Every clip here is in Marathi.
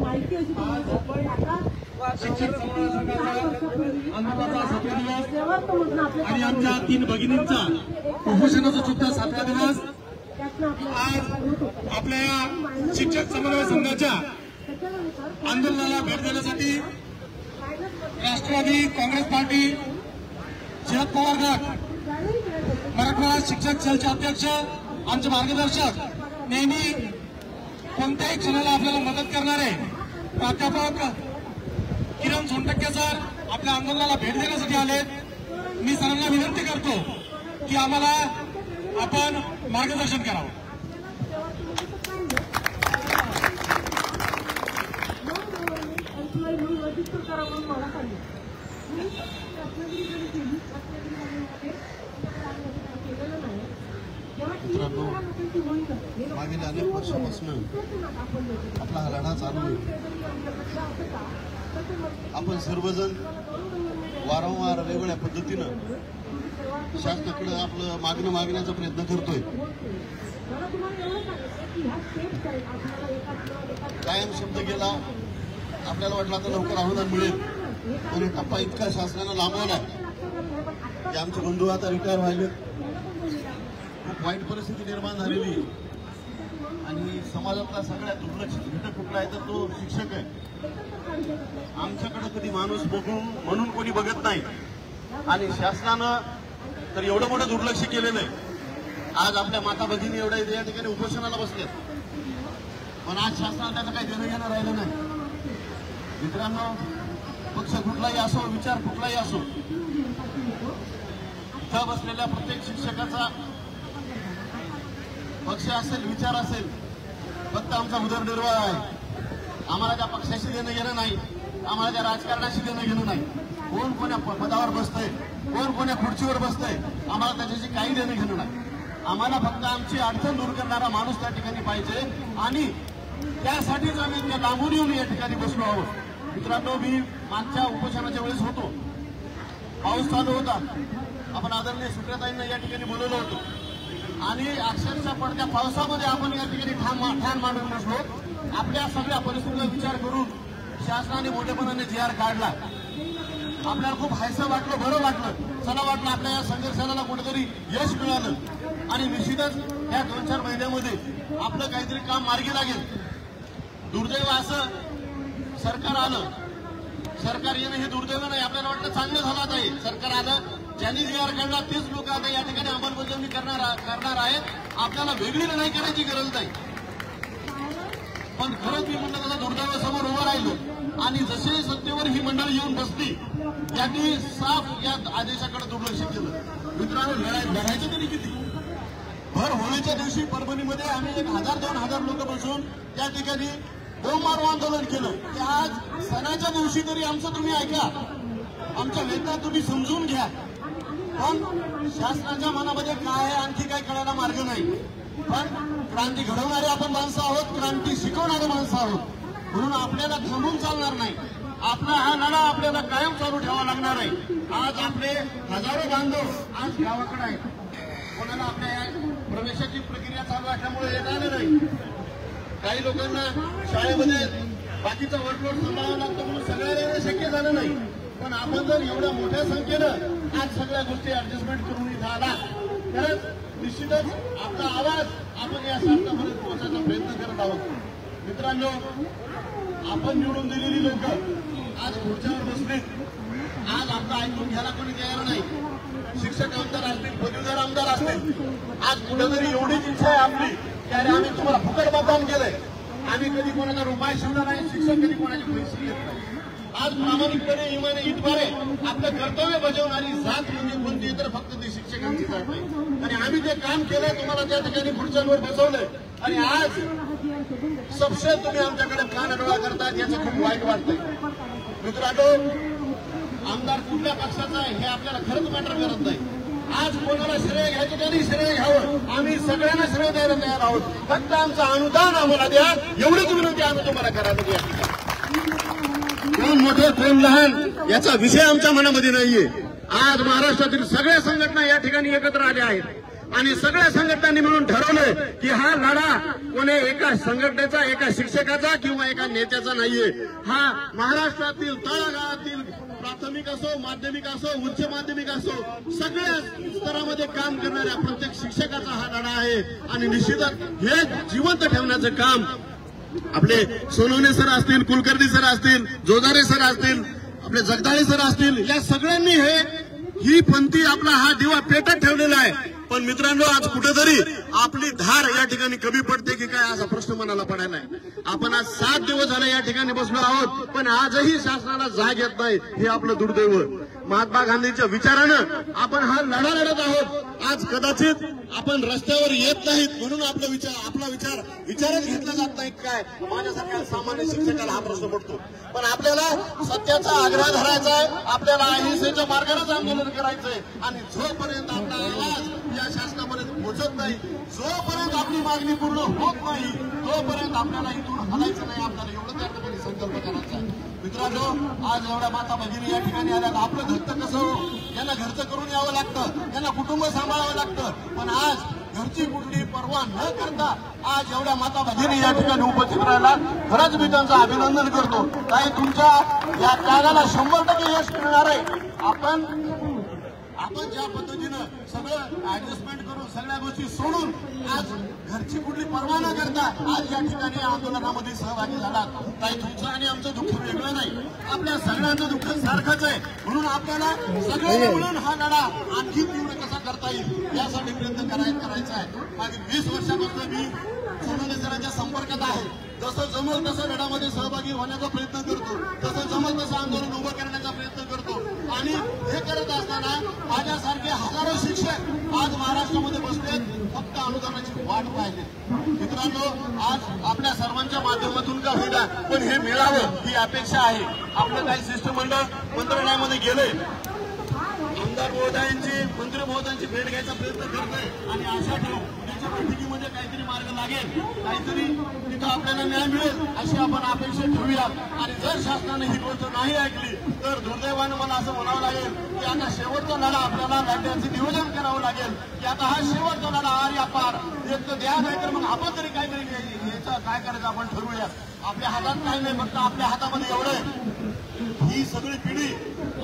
माहिती अशी आणि आमच्या 3 भगिनींचा उपोषणाचा सुद्धा 7वा दिवस आज आपल्या या शिक्षक समन्वय संघाच्या आंदोलनाला भेट देण्यासाठी राष्ट्रवादी काँग्रेस पार्टी शरद पवार गट मराठवाडा शिक्षक सेलचे अध्यक्ष आमचे मार्गदर्शक नेहमी कोणत्याही क्षणाला आपल्याला मदत करणारे प्राध्यापक किरण सोनटक्के सर आपल्या आंदोलनाला भेट देण्यासाठी आलेत। मी सरांना विनंती करतो की आम्हाला आपण मार्गदर्शन करावं। मागील अनेक वर्षापासून आपला हा लढा चालू आहे। आपण सर्वजण वारंवार वेगवेगळ्या पद्धतीनं शासनाकडे आपलं मागणं मागण्याचा प्रयत्न करतोय। कायम शब्द गेला, आपल्याला वाटलं आता लवकर अनुदान मिळेल, पण टप्पा इतका शासनानं लांबवला की आमचे बंधू आता रिटायर व्हायले। खूप वाईट परिस्थिती निर्माण झालेली आणि समाजातला सगळ्यात दुर्लक्षित घटक कुठला आहे तर तो शिक्षक आहे। आमच्याकडे कधी माणूस बघू म्हणून कोणी बघत नाही आणि शासनानं तर एवढं मोठं दुर्लक्ष केलेलं आहे। आज आपल्या माता भगिनी एवढ्या या ठिकाणी उपोषणाला बसल्यात, पण आज शासनाला त्याचं काही देणं घेणं राहिलं नाही। मित्रांनो, पक्ष कुठलाही असो, विचार कुठलाही असो, इथं बसलेल्या प्रत्येक शिक्षकाचा पक्ष असेल, विचार असेल, फक्त आमचा उदरनिर्वाह आहे। आम्हाला त्या पक्षाशी देणं घेणं नाही, आम्हाला त्या राजकारणाशी देणं घेणं नाही। कोण कोण्या पदावर बसतंय, कोण कोण्या खुर्चीवर बसतंय, आम्हाला त्याच्याशी काही देणं घेणं नाही। आम्हाला फक्त आमची अडचण दूर करणारा माणूस त्या ठिकाणी पाहिजे आणि त्यासाठीच आम्ही त्या लांबून येऊन या ठिकाणी बसलो आहोत। मित्रांनो, मी मागच्या उपोषणाच्या वेळेस होतो, पाऊस चालू होता, आपण आदरणीय सुप्रियाताईंना या ठिकाणी बोलवलं होतं आणि अक्षरशः पडत्या पावसामध्ये आपण या ठिकाणी ठाण मांडून बसलो। आपल्या सगळ्या परिस्थितीचा विचार करून शासनाने मोठेपणाने जी आर काढला। आपल्याला खूप हायसं वाटलं, बरं वाटलं, चला वाटलं आपल्या या संघर्षाला कुठेतरी यश मिळालं आणि निश्चितच या 2-4 महिन्यामध्ये आपलं काहीतरी काम मार्गी लागेल। दुर्दैव असं सरकार आलं, सरकार येणं हे दुर्दैव नाही, आपल्याला वाटलं चांगलं झालं आता हे सरकार आलं, ज्यांनी जी आर काढला तेच लोक आता या ठिकाणी अंमलबजावणी करणार आहेत। आपल्याला वेगळी लढाई करायची गरज नाही, पण खरंच मी म्हणलं त्याला दुर्दैवासमोर उभं राहिलो आणि जसे सत्तेवर ही मंडळी येऊन बसली त्यांनी साफ या आदेशाकडे दुर्लक्ष केलं। मित्रांनो, लढायचं तरी किती? भर होळीच्या दिवशी परभणीमध्ये आम्ही 1000-2000 लोक बसून त्या ठिकाणी बोंब मारू आंदोलन केलं की आज सणाच्या दिवशी तरी आमचं तुम्ही ऐका, आमच्या वेदना तुम्ही समजून घ्या। पण शासनाच्या मनामध्ये काय आहे आणखी काही कळायला मार्ग नाही। पण क्रांती घडवणारे आपण माणसं आहोत, क्रांती शिकवणारे माणसं आहोत, म्हणून आपल्याला थांबून चालणार नाही। आपला हा लढा आपल्याला कायम चालू ठेवावा लागणार आहे। आज आपले हजारो बांधव आज गावाकडे आहेत, कोणाला आपल्या प्रवेशाची प्रक्रिया चालू असल्यामुळे येता आलं नाही, काही लोकांना शाळेमध्ये बाकीचा वर्कलोड सांभाळावा लागतो म्हणून सगळ्या येणं शक्य झालं नाही। पण आपण जर एवढ्या मोठ्या संख्येनं आज सगळ्या गोष्टी ऍडजस्टमेंट करून इथं आला तर निश्चितच आपला आवाज आपण या शासनापर्यंत पोहोचण्याचा प्रयत्न करत आहोत। मित्रांनो, आपण निवडून दिलेली लोक आज खुर्च्यावर बसले, आज आपलं ऐकून घ्यायला कोणी तयार नाही। शिक्षक आमदार असतील, पदवीधर आमदार असतील, आज कुठेतरी एवढीच इच्छा आहे आपली की अरे आम्ही तुम्हाला फुकट मतदान केलंय, आम्ही कधी कोणाचा रुपये शिवला नाही, शिक्षक कधी कोणाचे पैसे घेत नाही। आज प्रामाणिकपणे इमाने इतबारे आपलं कर्तव्य बजावणारी जात म्हणजे कोणती तर फक्त ती शिक्षकांची जात नाही आणि आम्ही जे काम केलंय तुम्हाला त्या ठिकाणी खुर्च्यांवर बसवलंय आणि आज सबसे तुम्ही आमच्याकडे कानडोळा करतायत, याचं खूप वाईट वाटतंय। मित्रांनो, आमदार कुठल्या पक्षाचा आहे हे आपल्याला खरंच मॅटर करत नाही। आज कोणाला श्रेय घ्यायचं त्यांनी श्रेय घ्यावं, आम्ही सगळ्यांना श्रेय द्यायला तयार आहोत, फक्त आमचं अनुदान आम्हाला द्या एवढीच विनंती आम्ही तुम्हाला करायला द्या। कोण मोठे कोण लहान याचा विषय आमच्या मनामध्ये नाहीये। आज महाराष्ट्रातील सगळ्या संघटना या ठिकाणी एकत्र आल्या आहेत आणि सगळ्या संघटनांनी मिळून ठरवलंय की हा लढा कोणी एका संघटनेचा, एका शिक्षकाचा किंवा एका नेत्याचा नाहीये. हा महाराष्ट्रातील तळागाळातील प्राथमिक असो, माध्यमिक असो, उच्च माध्यमिक असो, सगळ्या स्तरामध्ये काम करणाऱ्या प्रत्येक शिक्षकाचा हा लढा आहे. आणि निश्चितच हे जिवंत ठेवण्याचं काम आपले सोनवणे सर असतील, कुलकर्णी सर असतील, जोजारे सर असतील, आपले जगदाळे सर असतील, या सगळ्यांनी ही पंथी आपला हा दिवा पेटत ठेवलेला आहे. पण मित्रांनो, आज कुठेतरी आपली धार या ठिकाणी कमी पडते की काय असा प्रश्न मनाला पडायला आहे. आपण आज 7 दिवस झाले या ठिकाणी बसलो आहोत, पण आजही शासनाला जाग येत नाही. हे आपलं दुर्दैव. महात्मा गांधींच्या विचारानं आपण हा लढा लढत आहोत. आज कदाचित आपण रस्त्यावर येत नाहीत म्हणून आपला विचार विचारच घेतला जात नाही काय, माझ्यासारख्या सामान्य शिक्षकाला हा प्रश्न पडतो. पण आपल्याला सत्याचा आग्रह धरायचा आहे, आपल्याला अहिंसेच्या मार्गानेच आंदोलन करायचंय. आणि जोपर्यंत आपला आवाज या शासनापर्यंत पोहोचत नाही, जोपर्यंत आपली मागणी पूर्ण होत नाही, तोपर्यंत आपल्याला इथून हलायचं नाही. आपल्याला एवढं त्या ठिकाणी संकल्प करायचा आहे. मित्रांनो, आज एवढ्या माता भगिनी या ठिकाणी आल्यात. आपलं घरचं कसं हो, यांना घरचं करून यावं लागतं, यांना कुटुंब सांभाळावं लागतं. पण आज घरची कुठली पर्वा न करता आज एवढ्या माता भगिनी या ठिकाणी उपस्थित राहिला. खरंच मी त्यांचं अभिनंदन करतो. ताई, तुमच्या या त्यागाला 100% यश मिळणार आहे. आपण ज्या पद्धतीनं सगळं ऍडजस्टमेंट करून सगळ्या गोष्टी सोडून आज घरची कुठली पर्वा न करता आज या ठिकाणी आंदोलनामध्ये सहभागी झालात. ताई, तुमचं आणि आमचं दुःख वेगळं नाही, आपल्या सगळ्यांचं दुःख सारखंच आहे. म्हणून आपल्याला सगळ्यांना मिळून हा लढा आणखी तीव्र कसा करता येईल यासाठी प्रयत्न करायचा आहे. मागील 20 वर्षापासून मी सोनवणे सरांच्या संपर्कात आहे. जसं जमल तसं लढ्यामध्ये सहभागी होण्याचा प्रयत्न करतो, जसं जमल तसं आंदोलन उभं करण्याचा प्रयत्न करतो. आणि हे करत असताना माझ्यासारखे हजारो शिक्षक आज महाराष्ट्रामध्ये बसलेत, फक्त अनुदानाची वाट पाहिजे. मित्रांनो, आज आपल्या सर्वांच्या माध्यमातून का होईना पण हे मिळावं ही अपेक्षा आहे. आपलं काही शिष्टमंडळ मंत्रालयामध्ये गेले, आमदार महोदयांची, मंत्री महोदयांची भेट घ्यायचा प्रयत्न करतोय. आणि आशा ठेवू त्याच्या बैठकीमध्ये काहीतरी मार्ग लागेल, काहीतरी तिथं आपल्याला न्याय मिळेल अशी आपण अपेक्षा ठेवूया. आणि जर शासनाने ही गोष्ट नाही ऐकली तर दुर्दैवानं मला असं म्हणावं लागेल की आता शेवटचा लढा आपल्याला लढण्याचे नियोजन करावं लागेल. की आता हा शेवटचा लढा आर्या पार, एक तर द्या नाही तर मग आपण तरी काहीतरी याचं काय करायचं आपण ठरवूया. आपल्या हातात काही नाही, फक्त आपल्या हातामध्ये एवढं ही सगळी पिढी,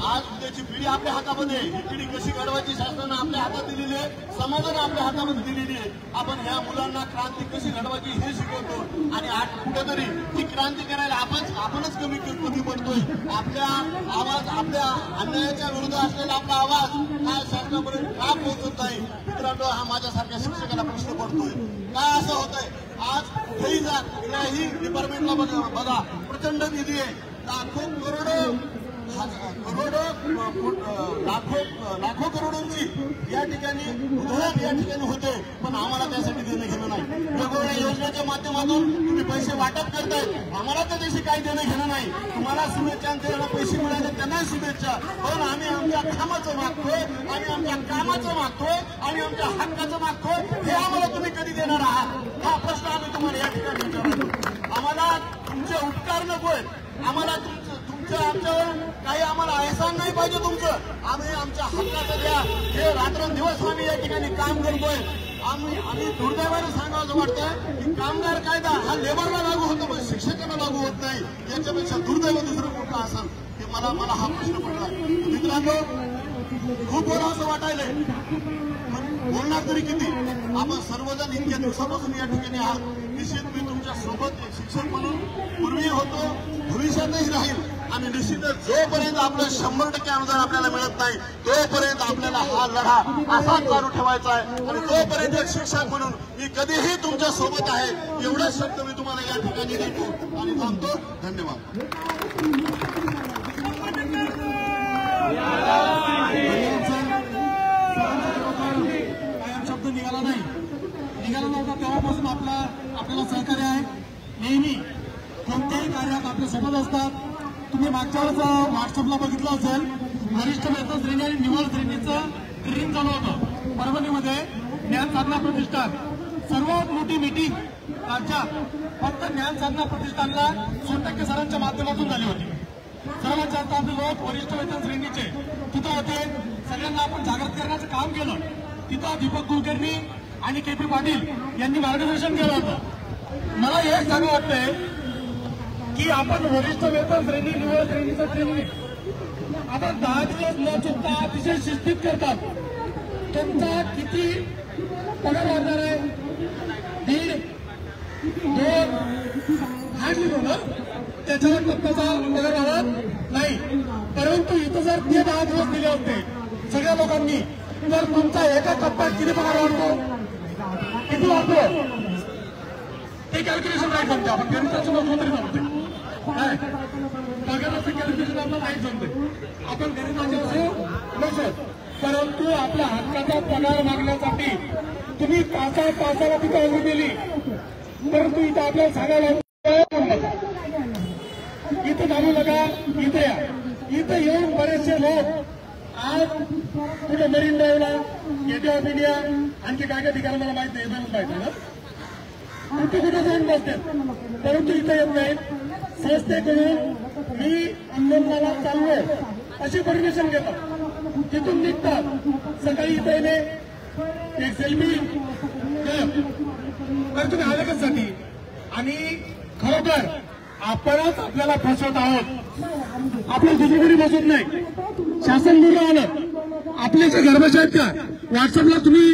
आज उद्याची पिढी आपल्या हातामध्ये. ही पिढी कशी घडवायची शासनानं आपल्या हातात दिलेली आहे, समाजानं आपल्या हातामध्ये दिलेली आहे. आपण ह्या मुलांना क्रांती कशी घडवायची हे शिकवतो. आणि आज कुठेतरी ही क्रांती करायला आपणच कमी पडतोय. आपल्या आवाज, आपल्या अन्यायाच्या विरुद्ध असलेला आपला आवाज हा शासनापर्यंत का पोहोचत नाही. मित्रांनो, हा माझ्यासारख्या शिक्षकाला प्रश्न पडतोय. काय असं होतंय, आज कुठेही जा, कुठल्याही डिपार्टमेंटला बघा, प्रचंड निधी आहे, लाखो करोडोंची या ठिकाणी उधळण या ठिकाणी होते. पण आम्हाला त्यासाठी देणं घेणं नाही. वेगवेगळ्या योजनेच्या माध्यमातून तुम्ही पैसे वाटप करताय, आम्हाला त्याच्याशी काही देणं घेणं नाही. तुम्हाला शुभेच्छा, त्यांना पैसे मिळाले त्यांना शुभेच्छा, पण आम्ही आमच्या कामाचं मागतोय आणि आमच्या कामाचं मागतोय आणि आमच्या हक्काचं मागतोय. हे आम्हाला तुम्ही कधी देणार आहात हा प्रश्न आम्ही तुम्हाला या ठिकाणी विचारतो. आम्हाला तुमचे उपकार नकोय, आम्हाला आमच्यावर काही आम्हाला अहसान नाही पाहिजे तुमचं. आम्ही आमच्या हक्काचं द्या. हे रात्रंदिवस आम्ही या ठिकाणी काम करतोय. आम्ही दुर्दैवानं सांगावं वाटतं की कामगार कायदा हा लेबरला लागू होतो पण शिक्षकांना लागू होत नाही. याच्यापेक्षा दुर्दैव दुसरं कुठलं असेल ते मला हा प्रश्न पडला. मित्रांनो, खूप बोलावं असं वाटायलंय, पण बोलणार तरी किती. आपण सर्वजण इतक्या दिवसापासून या ठिकाणी आहात. निश्चित मी तुमच्या सोबत एक शिक्षक म्हणून पूर्वी होतो, भविष्यातही राहील. आणि निश्चितच जोपर्यंत आपलं 100% अनुदान आपल्याला मिळत नाही तोपर्यंत आपल्याला हा लढा असाच चालू ठेवायचा आहे. आणि तोपर्यंत एक शिक्षक म्हणून मी कधीही तुमच्या सोबत आहे एवढेच शब्द मी तुम्हाला या ठिकाणी देतो आणि थांबतो. धन्यवाद. कायम शब्द निघाला नव्हता तेव्हापासून आपल्याला सहकार्य आहे. नेहमी कोणत्याही कार्यात आपल्या सोबत असतात. तुम्ही मागच्या वेळेस व्हॉट्सअपला बघितलं असेल, वरिष्ठ वेतन श्रेणी आणि निवड श्रेणीचं ट्रेनिंग चालू होतं परभणीमध्ये. ज्ञान साधना प्रतिष्ठान सर्वात मोठी मीटिंग राज्यात फक्त ज्ञान साधना प्रतिष्ठानला 100% सरांच्या माध्यमातून झाली होती. सर्वात जास्त आपले लोक वरिष्ठ वेतन श्रेणीचे तिथं होते. सगळ्यांना आपण जागृत करण्याचं काम केलं. तिथं दीपक कुलकर्णी आणि के पी पाटील यांनी मार्गदर्शन केलं होतं. मला हे सांगा वाटतंय की आपण वरिष्ठ वेतन श्रेणी निवड श्रेणीचं ट्रेनिंग आता 10 दिवस न चुकता अतिशय शिस्तीत करतात. तुमचा किती पगार वाढणार आहे? 1.5, 2 हार्डली ना त्याच्यावर टप्प्याचा पगार वाढत नाही. परंतु इथं जर ते 10 दिवस दिले होते सगळ्या लोकांनी तर तुमचा एका टप्प्यात किती पगार वाढतो? किती वाढतो? ते कॅल्क्युलेशन नाही जमते. आपण गणिताचं नसलो तरी जमते. पगाराचं कॅल्क्युलेशन आपल्याला नाही जमते. आपण गणिताचे असो नसो परंतु आपल्या हक्काचा पगार मागण्यासाठी तुम्ही तासाला तिथे हल्ली दिली. परंतु इथं आपल्याला सांगायला इथं जाऊ नका, इथे या. इथं येऊन बरेचसे लोक आज कुठे मरीन ड्राईव्हला, गेट ऑफ इंडिया आणखी काय काय ठिकाणी मला माहित नाही, माहिती ना कुठे जाऊन बसते. परंतु इथं येत नाहीत. संस्थेकडून मी आंदोलनाला चाललोय अशी परमिशन घेतात. तिथून निघतात. सकाळी इथं येणे एक सेल्फी तर तुम्ही आले कशासाठी? आणि खरोखर आपणच आपल्याला फसवत आहोत. आपल्या दुसरीकडे बसत नाही. शासन बोलून आलं आपले जे गर्भाशय आहेत का व्हॉट्सअपला तुम्ही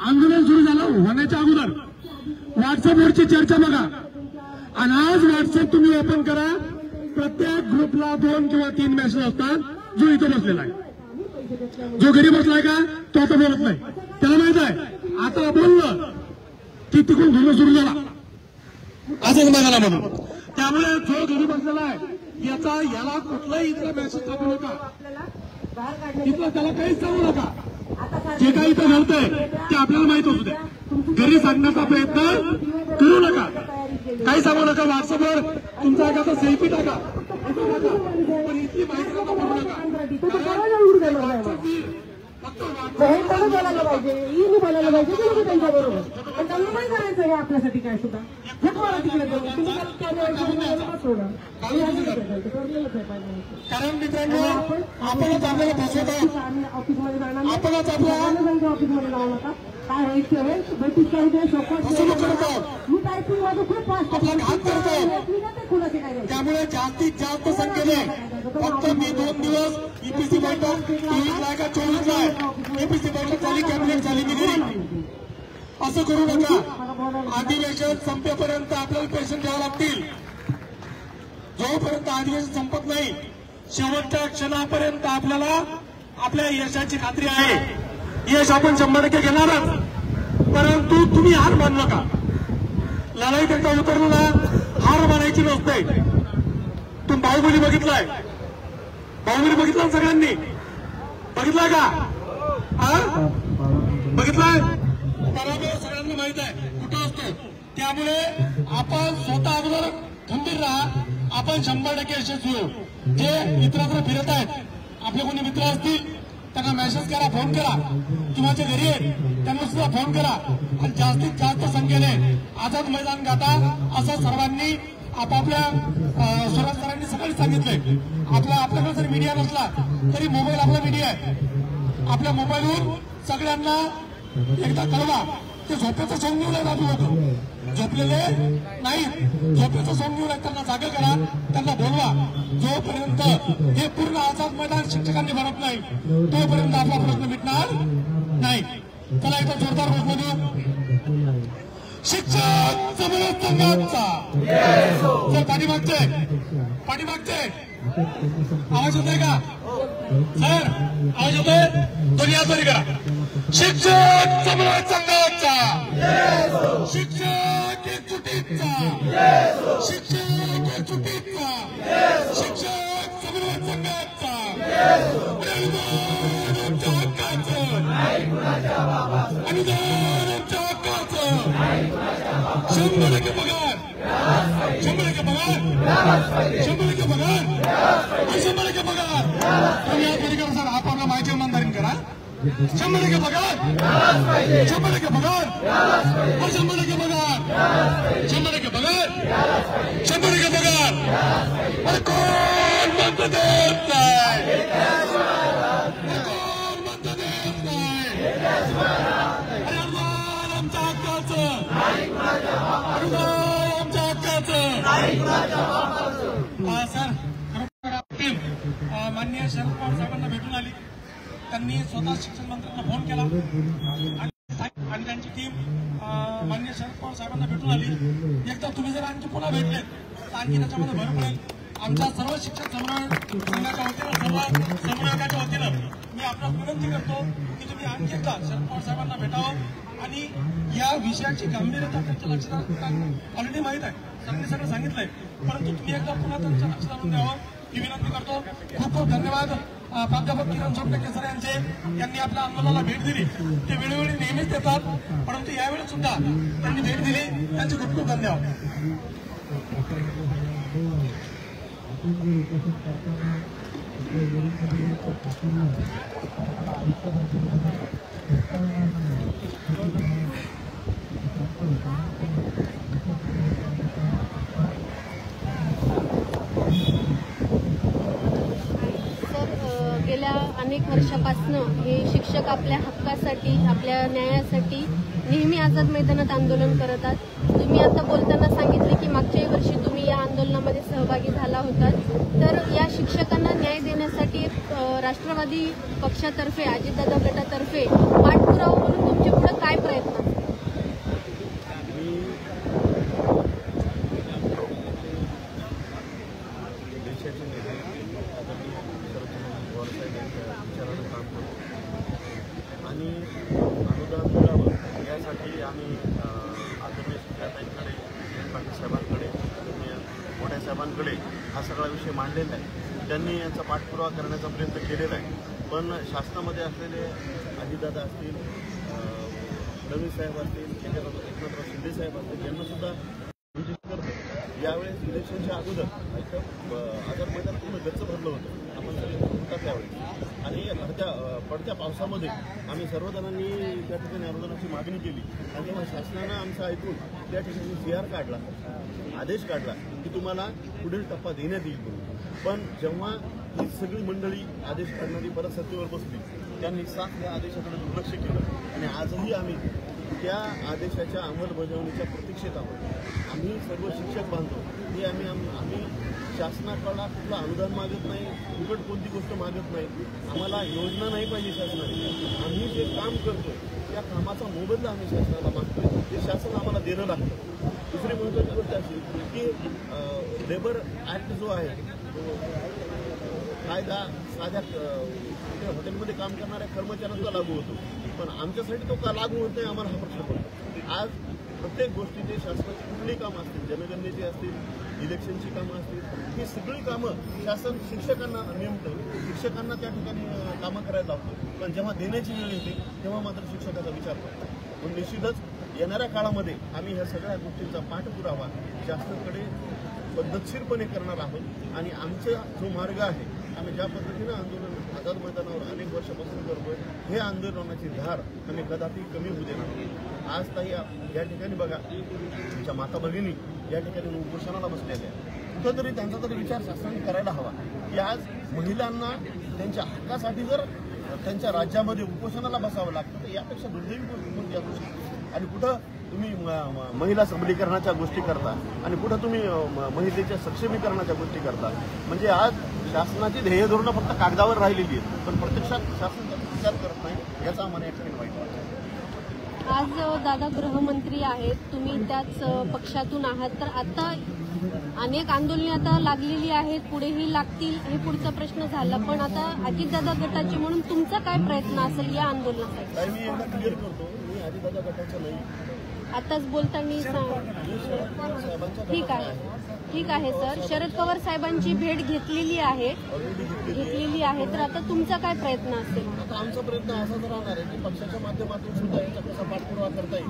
आंदोलन सुरू झालं होण्याच्या अगोदर व्हॉट्सअपवरची चर्चा बघा. आणि आज व्हॉट्सअप तुम्ही ओपन करा. प्रत्येक ग्रुपला 2 किंवा 3 मेसेज असतात. जो इथं बसलेला आहे, जो घरी बसलाय का तो आता बोलत नाही. त्याला माहित आहे आता बोललं की तिकडून घुमणं सुरू झाला असंच बघायला म्हणून. त्यामुळे जो घरी बसलेला आहे याला कुठलाही इथला मेसेज टाकू नका. इथलं त्याला काहीच सांगू नका. जे काही इथं घडतंय ते आपल्याला माहित असू द्या. घरी सांगण्याचा प्रयत्न करू नका. काही सांगू नका. व्हॉट्सअपवर तुमचा एखादा सेल्फी टाका पण इथली माहिती नका करू नका. बोलायला पाहिजे, इनी बोलायला पाहिजे तुम्ही त्यांच्याबरोबर. पण त्यांना नाही करायचं हे आपल्यासाठी काय सुद्धा. कारण मित्रांनो आपणच आपल्याला फसवतो. आपणच आपल्या ऑफिसमध्ये जाऊ नका. काय व्हायचं फसवणूक करतो. मी टायपिंग माझं खूप फास्ट आपला घात करतो. कुणाचे काय. त्यामुळे जास्तीत जास्त संख्येने फक्त मी 2 दिवस ईपीसी बैठक 23ला आहे का 24ला आहे ईपीसी बैठक झाली, कॅबिनेट झाली दिली. असं करू नका. अधिवेशन संपेपर्यंत आपल्याला पेन्शन द्यावं लागतील. जोपर्यंत अधिवेशन संपत नाही शेवटच्या क्षणापर्यंत आपल्याला आपल्या यशाची खात्री आहे. यश आपण 100% घेणारच. परंतु तुम्ही हार मानू नका. लढाईत एकदा उतरलो ना हार मानायची नसते. तुम्ही बाहुबली बघितलाय? बाहुबली बघितला सगळ्यांनी? बघितलाय का? बघितलाय? पराभव सगळ्यांना माहित आहे कुठं असतो. त्यामुळे आपण स्वतः अगोदर खंबीर राहा. आपण 100% यशस्वी होऊ. जे इतरत्र फिरत आहेत आपले कोणी मित्र असतील त्यांना मेसेज करा, फोन करा. तुमच्या घरी आहेत त्यांना सुद्धा फोन करा. आणि जास्तीत जास्त संख्येने आझाद मैदान गाठा असं सर्वांनी आपापल्या स्वराज सरांनी सकाळी सांगितलंय. आपल्याकडे जर मीडिया नसला तरी मोबाईल आपला मीडिया आहे. आपल्या मोबाईलवर सगळ्यांना एकदा कळवा. ते झोपेचं सोंग घेऊन दाबू होतं. झोपलेले नाही, झोपेचं सोंग घेऊन त्यांना जागा करा, त्यांना बोलवा. जोपर्यंत हे पूर्ण आझाद मैदान शिक्षकांनी बनत नाही तोपर्यंत आपला प्रश्न मिटणार नाही. चला एकदा जोरदार प्रश्न देऊ. शिक्षक समन्वय संघाचा सर पाठीमागचे आवाज होतोय का सर? आवाज होतोय? दोन्ही हात करा. शिक्षक समन्वय संघाचा, शिक्षक एकजुटीचा, शिक्षक एकजुटीचा, शिक्षक समन्वय संघाचा, अनुदानाच्या हक्काचं, अनुदानाच्या हक्काचं 100% पगार, 100% पगार, 100% पगार, 100% पगार. तुम्ही या तरी करा सर. आपल्याला माहिती इमानदारीने करा. 100% पगार, 100% पगार, 100% पगार, 100% पगार, 100% पगार. अरे कोण म्हणतं देत नाही? कोण म्हणतं देत नाही? सर टीम माननीय शरद पवार साहेबांना भेटून आली. त्यांनी स्वतः शिक्षण मंत्र्यांना फोन केला आणि त्यांची टीम माननीय शरद पवार साहेबांना भेटून आली. एकदा तुम्ही जर आणखी पुन्हा भेटले तर आणखी त्याच्यामध्ये भर पडेल. आमच्या सर्व शिक्षक संघाच्या वतीनं सर्व समन्वयकाच्या वतीनं मी आपल्याला विनंती करतो की तुम्ही आणखी एकदा शरद पवार साहेबांना भेटावं आणि या विषयाची गांभीर्यता त्यांच्या लक्षात ऑलरेडी माहीत आहे, त्यांनी सगळं सांगितलंय, परंतु तुम्ही एकदा पुन्हा त्यांच्या लक्षात आणून द्यावं ही विनंती करतो. खूप खूप धन्यवाद प्राध्यापक किरण सोपटे सर यांनी आपल्या आंदोलनाला भेट दिली. ते वेळोवेळी नेहमीच देतात, परंतु यावेळी सुद्धा त्यांनी भेट दिली, त्यांचे खूप खूप धन्यवाद. गेल्या अनेक वर्षापासून हे शिक्षक आपल्या हक्कासाठी, आपल्या न्यायासाठी नेहमी आझाद मैदानात आंदोलन करत आहात. तुम्ही आता बोलताना सांगितले की मागच्या वर्षी तुम्ही या आंदोलनामध्ये सहभागी झाला होतात. तर या शिक्षकांना न्याय देण्यासाठी राष्ट्रवादी पक्षातर्फे, अजितदादा गटातर्फे पाठपुरावा म्हणून तुमच्या पुढे काय प्रयत्न? आणि अनुदान मिळावं यासाठी आम्ही आदरणीय शिक्षकांकडे, पाटील साहेबांकडे, मोठ्या साहेबांकडे हा सगळा विषय मांडलेला आहे. त्यांनी यांचा पाठपुरावा करण्याचा प्रयत्न केलेला आहे, पण शासनामध्ये असलेले अजितदादा असतील, नवीन साहेब असतील, एकनाथराव शिंदे साहेब असतील, यांनासुद्धा करतो. यावेळेस इलेक्शनच्या अगोदर आझाद मैदान पूर्ण गच्च भरलं होतं, आपण सगळे होतात त्यावेळेस, आणि पडत्या पावसामध्ये आम्ही सर्वजणांनी त्या ठिकाणी आंदोलनाची मागणी केली. आणि तेव्हा शासनानं आमचं ऐकून त्या ठिकाणी CR काढला, आदेश काढला की तुम्हाला पुढील टप्पा देण्यात येईल म्हणून. पण जेव्हा ही सगळी मंडळी आदेश काढणारी परत सत्तेवर बसली, त्यांनी साफ या आदेशाकडे दुर्लक्ष केलं आणि आजही आम्ही त्या आदेशाच्या अंमलबजावणीच्या प्रतीक्षेत आहोत. आम्ही सर्व शिक्षक बांधतो की आम्ही शासनाकडला कुठलं अनुदान मागत नाही, फुकट कोणती गोष्ट मागत नाही, आम्हाला योजना नाही पाहिजे शासनाने. आम्ही जे काम करतो त्या कामाचा मोबदला आम्ही शासनाला मागतोय, ते शासन आम्हाला देणं लागतं. दुसरी महत्त्वाची गोष्ट अशी की लेबर ॲक्ट जो आहे तो कायदा साध्या हॉटेलमध्ये काम करणाऱ्या कर्मचाऱ्यांना लागू होतो, पण आमच्यासाठी तो का लागू होत नाही आम्हाला हा प्रश्न पडतो. आज प्रत्येक गोष्टीचे शासनाची कुठली कामं असतील, जनगणनेची असतील, इलेक्शनची कामं असतील, ही सगळी कामं शासन शिक्षकांना नेमतं, शिक्षकांना त्या ठिकाणी कामं करायला लावतं. पण जेव्हा देण्याची वेळ येते तेव्हा मात्र शिक्षकाचा विचार करतो. पण निश्चितच येणाऱ्या काळामध्ये आम्ही ह्या सगळ्या गोष्टींचा पाठपुरावा शासनाकडे पद्धतशीरपणे करणार आहोत. आणि आमचा जो मार्ग आहे, आम्ही ज्या पद्धतीनं आंदोलन आझाद मैदानावर अनेक वर्षापासून करतोय, हे आंदोलनाची धार आम्ही कदापि कमी होऊ देणार नाही. आज ताई या ठिकाणी बघा, आमच्या माता भगिनी या ठिकाणी उपोषणाला बसलेल्या आहेत. कुठंतरी त्यांचा तरी विचार शासनाने करायला हवा की आज महिलांना त्यांच्या हक्कासाठी जर त्यांच्या राज्यामध्ये उपोषणाला बसावं लागतं तर यापेक्षा दुर्दैवी कोणती असू शकते. आणि कुठं तुम्ही महिला सबलीकरणाच्या गोष्टी करता आणि कुठं तुम्ही महिलेच्या सक्षमीकरणाच्या गोष्टी करता. म्हणजे आज शासनाची ध्येय धोरणं फक्त कागदावर राहिलेली आहेत, पण प्रत्यक्षात शासन त्याचा विचार करत नाही, याचा आम्हाला या ठिकाणी वाईट वाटतं. आज दादा गृहमंत्री आहेत, तुम्ही त्याच पक्षातून आहात, तर आता अनेक आंदोलने आता लागलेली आहेत, पुढेही लागतील, हे पुढचा प्रश्न झाला. पण आता अजितदादा गटाचे म्हणून तुमचा काय प्रयत्न असेल या आंदोलनासाठी? मी एकदा क्लिअर करतो, मी अजितदादा गटाचा नाही. आताच बोलताना ठीक आहे सर, शरद पवार साहेबांची भेट घेतलेली आहे, तर आता तुमचा काय प्रयत्न असेल? आता आमचा प्रयत्न असाच राहणार आहे की पक्षाच्या माध्यमातून सुद्धा याचा कसा पाठपुरावा करता येईल.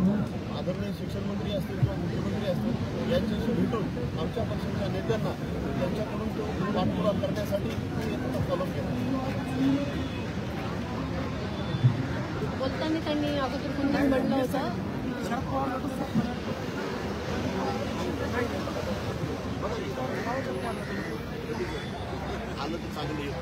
आदरणीय शिक्षण मंत्री असतील किंवा मुख्यमंत्री असतील यांच्याशी भेटून आमच्या पक्षाच्या नेत्यांना त्यांच्याकडून तो पाठपुरावा करण्यासाठी फॉलो केला. बोलताना त्यांनी अगोदर कोणी म्हणलं होतं आलं तर चांगलं येत